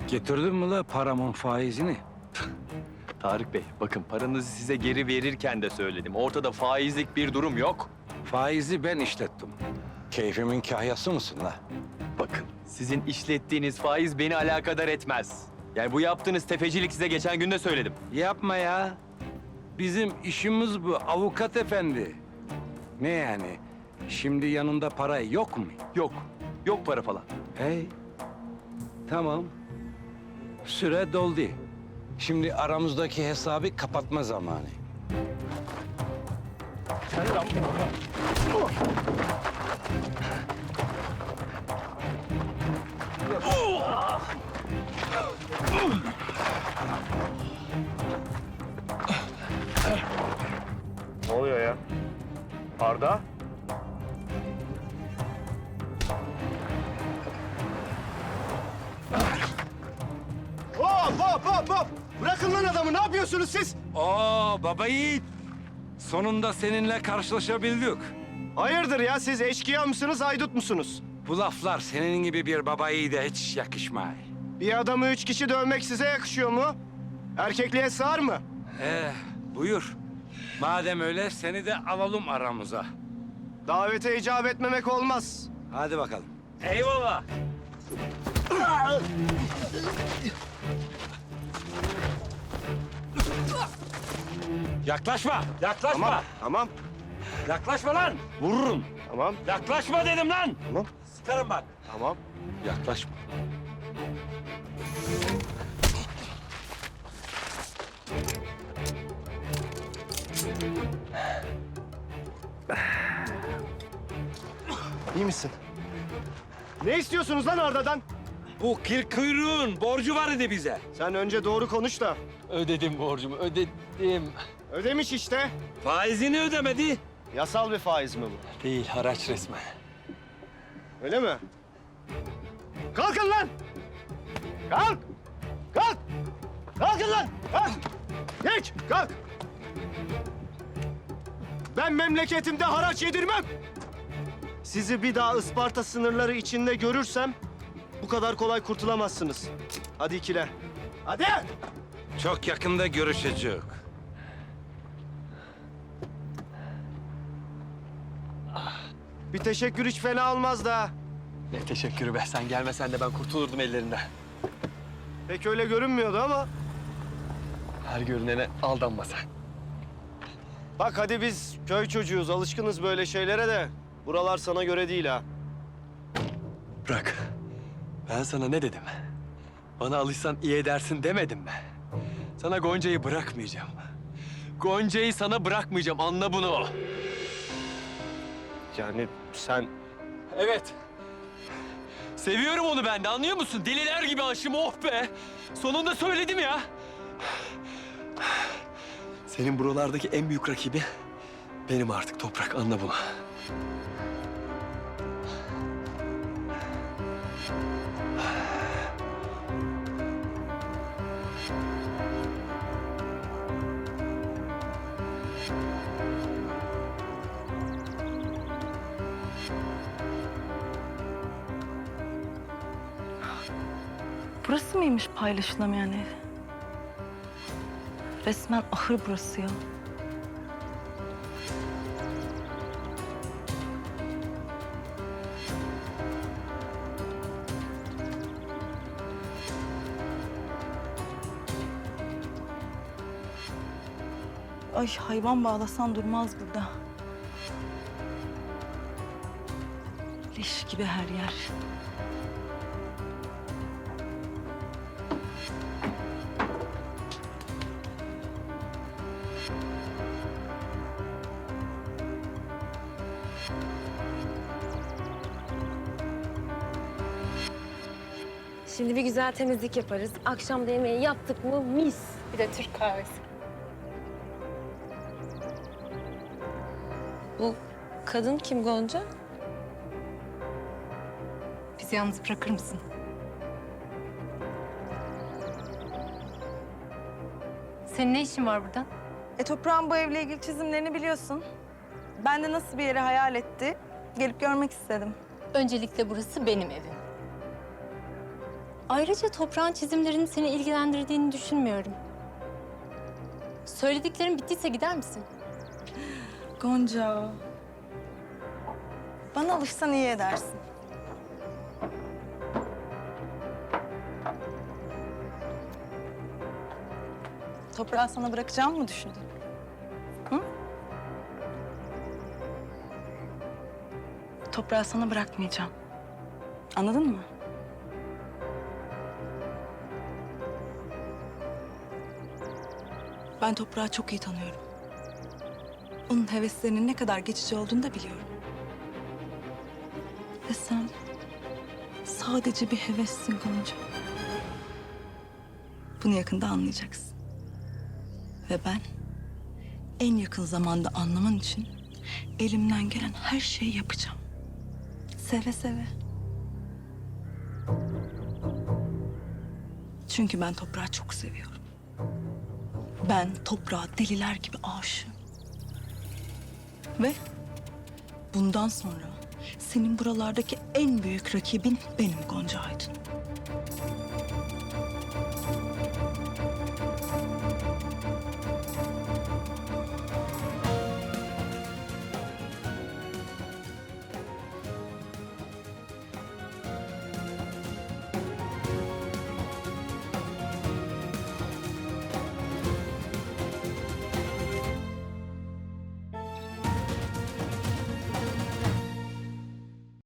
Getirdin mi la paramın faizini? Tarık Bey, bakın paranızı size geri verirken de söyledim. Ortada faizlik bir durum yok. Faizi ben işlettim. Keyfimin kahyası mısın la? Bakın, sizin işlettiğiniz faiz beni alakadar etmez. Yani bu yaptığınız tefecilik size geçen gün de söyledim. Yapma ya. Bizim işimiz bu avukat efendi. Ne yani? Şimdi yanında para yok mu? Yok, yok para falan. Hey. Tamam. Süre doldu. Şimdi aramızdaki hesabı kapatma zamanı. Ne oluyor ya? Arda? Hop! Bırakın lan adamı, ne yapıyorsunuz siz? Oo baba yiğit. Sonunda seninle karşılaşabildik. Hayırdır ya, siz eşkıya mısınız, haydut musunuz? Bu laflar senin gibi bir baba yiğide hiç yakışmay. Bir adamı 3 kişi dövmek size yakışıyor mu? Erkekliğe sığar mı? Buyur. Madem öyle seni de alalım aramıza. Davete icap etmemek olmaz. Hadi bakalım. Eyvallah. Yaklaşma, yaklaşma. Tamam, Yaklaşma lan. Vururum. tamam, Yaklaşma dedim lan. tamam, Sıkarım bak. tamam. Yaklaşma. İyi misin? Ne istiyorsunuz lan Arda'dan? Bu kir kuyruğun borcu var idi bize. Sen önce doğru konuş da. Ödedim borcumu, ödedim. Ödemiş işte. Faizini ödemedi. Yasal bir faiz mi bu? Değil, haraç resmen. Öyle mi? Kalkın lan! Kalk! Kalk! Kalkın lan! Kalk! Geç! Kalk! Ben memleketimde haraç yedirmem. Sizi bir daha Isparta sınırları içinde görürsem bu kadar kolay kurtulamazsınız. Hadi ikile. Hadi! Çok yakında görüşeceğiz. Bir teşekkür hiç fena olmaz da. Ne teşekkürü be, sen gelmesen de ben kurtulurdum ellerinden. Pek öyle görünmüyordu ama. Her görünene aldanma sen. Bak hadi biz köy çocuğuyuz, alışkınız böyle şeylere de. Buralar sana göre değil ha. Bırak. Ben sana ne dedim? Bana alışsan iyi edersin demedim mi? Sana Gonca'yı bırakmayacağım. Gonca'yı sana bırakmayacağım, anla bunu. Yani sen... Evet. Seviyorum onu ben de, anlıyor musun? Deliler gibi aşığım, oh be. Sonunda söyledim ya. Senin buralardaki en büyük rakibi benim artık Toprak, anla bunu. Burası mıymış paylaşılamayan ev? Resmen ahır burası ya. Ay hayvan bağlasan durmaz burada. Leş gibi her yer. Şimdi bir güzel temizlik yaparız. Akşam da yemeği yaptık mı mis. Bir de Türk kahvesi. Bu kadın kim Gonca? Bizi yalnız bırakır mısın? Senin ne işin var burada? Toprağın bu evle ilgili çizimlerini biliyorsun. Ben de nasıl bir yeri hayal etti, gelip görmek istedim. Öncelikle burası benim evim. Ayrıca toprağın çizimlerinin seni ilgilendirdiğini düşünmüyorum. Söylediklerim bittiyse gider misin? Gonca. Bana alışsan iyi edersin. Toprağı sana bırakacağımı mı düşündün? Hı? Toprağı sana bırakmayacağım. Anladın mı? Ben toprağı çok iyi tanıyorum. Onun heveslerinin ne kadar geçici olduğunu da biliyorum. Ve sen sadece bir hevessin Gonca. Bunu yakında anlayacaksın. Ve ben en yakın zamanda anlaman için elimden gelen her şeyi yapacağım. Seve seve. Çünkü ben toprağı çok seviyorum. Ben toprağa deliler gibi aşığım. Ve bundan sonra senin buralardaki en büyük rakibin benim Gonca Aydın.